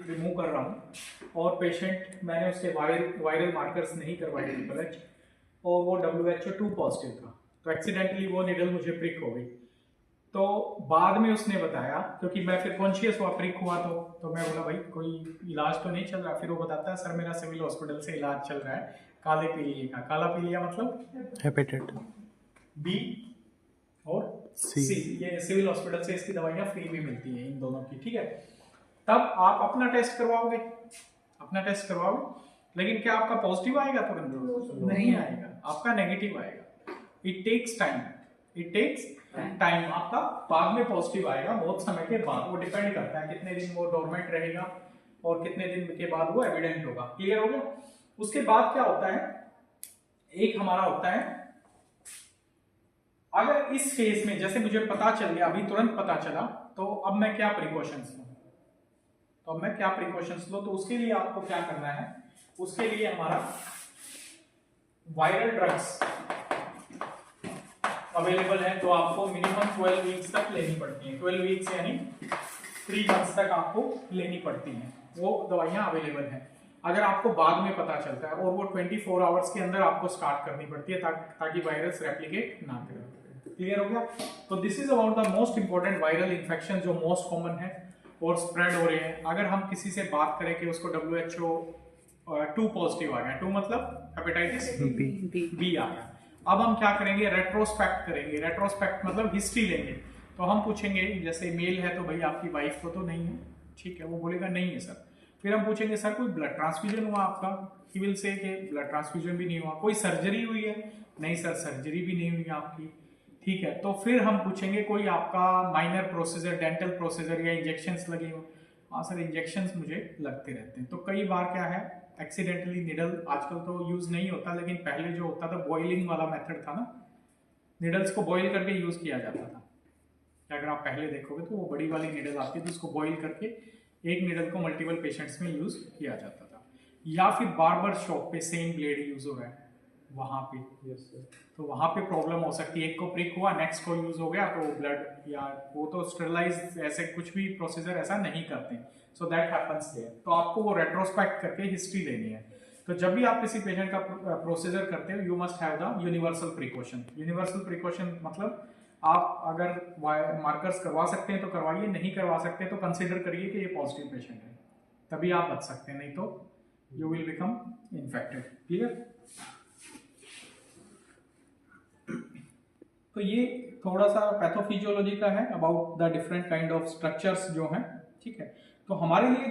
Remove कर रहा हूँ और पेशेंट मैंने उससे वायरल मार्कर्स नहीं करवाए ट्रिपल और वो WHO 2 पॉजिटिव था, तो एक्सीडेंटली वो निडल मुझे प्रिक हो गई। तो बाद में उसने बताया, क्योंकि मैं फिर कॉन्शियस हुआ, प्रिक हुआ तो मैं बोला भाई कोई इलाज तो नहीं चल रहा। फिर वो बताता है सर मेरा सिविल हॉस्पिटल से इलाज चल रहा है काले पीलिया का। काला पीलिया मतलब हेपेटाइटिस बी और सी, ये सिविल हॉस्पिटल से इसकी दवाइयाँ फ्री में मिलती हैं इन दोनों की, ठीक है। तब आप अपना टेस्ट करवाओगे, लेकिन क्या आपका पॉजिटिव आएगा तुरंत? नहीं आएगा, आपका नेगेटिव आएगा। इट टेक्स टाइम, आपका बाद में पॉजिटिव आएगा बहुत समय के बाद। वो डिपेंड करता है कितने दिन वो डोरमेंट रहेगा और कितने दिन के बाद वो एविडेंट होगा। क्लियर हो गया? उसके बाद क्या होता है, एक हमारा होता है, अगर इस फेज में जैसे मुझे पता चल गया, अभी तुरंत पता चला, तो अब मैं क्या प्रिकॉशंस लूं? तो उसके लिए आपको क्या करना है, उसके लिए हमारा वायरल ड्रग्स अवेलेबल है, तो आपको मिनिमम 12 वीक्स तक लेनी पड़ती हैं। 12 वीक्स यानी 3 मंथ्स तक आपको लेनी पड़ती हैं, वो दवाइयां अवेलेबल हैं। अगर आपको बाद में पता चलता है, और वो 24 आवर्स के अंदर आपको स्टार्ट करनी पड़ती है ताकि वायरस रेप्लिकेट ना करे। क्लियर हो गया? तो this is about the most important viral infection जो मोस्ट कॉमन है और स्प्रेड हो रहे हैं। अगर हम किसी से बात करें कि उसको WHO 2 पॉजिटिव आ गया, 2 मतलब हेपेटाइटिस बी आ गया, अब हम क्या करेंगे, रेट्रोस्पेक्ट करेंगे। रेट्रोस्पेक्ट मतलब हिस्ट्री लेंगे। तो हम पूछेंगे, जैसे मेल है तो भाई आपकी वाइफ को तो नहीं है, ठीक है, वो बोलेगा नहीं है सर। फिर हम पूछेंगे सर कोई ब्लड ट्रांसफ्यूजन हुआ आपका? ही विल से कि ब्लड ट्रांसफ्यूजन भी नहीं हुआ। कोई सर्जरी हुई है? नहीं सर, सर्जरी भी नहीं हुई आपकी, ठीक है। तो फिर हम पूछेंगे कोई आपका माइनर प्रोसीजर, डेंटल प्रोसीजर या इंजेक्शंस लगे हो? हाँ सर, इंजेक्शंस मुझे लगते रहते हैं। तो कई बार क्या है, एक्सीडेंटली निडल आजकल तो यूज नहीं होता, लेकिन पहले जो होता था बॉइलिंग वाला मेथड था ना, निडल्स को बॉईल करके यूज किया जाता था। अगर आप पहले देखोगे तो वो बड़ी वाली निडल आती थी, उसको बॉईल करके एक निडल को मल्टीपल पेशेंट्स में यूज किया जाता था। या फिर बार्बर शॉप पे सेम ब्लेड यूज हो रहा है वहां पे, तो वहां पे प्रॉब्लम हो सकती है। एक को प्रिक हुआ, नेक्स्ट को यूज हो गया, तो ब्लड या वो तो स्टेरलाइज ऐसे कुछ भी प्रोसीजर ऐसा नहीं करते, सो दैट हैपेंस देयर। तो आपको वो रेट्रोस्पेक्ट करके हिस्ट्री लेनी है। तो जब भी आप किसी पेशेंट का प्रोसीजर करते हो, you must have the universal precaution. Universal precaution मतलब आप अगर मार्कर्स करवा सकते हैं तो करवाइए, नहीं करवा सकते तो कंसिडर करिए कि ये पॉजिटिव पेशेंट है, तभी आप बच सकते हैं, नहीं तो you will become infected. Clear? तो ये थोड़ा सा पैथोफिजियोलॉजी का है, about the different kind of structures जो हैं, ठीक है। तो हमारे लिए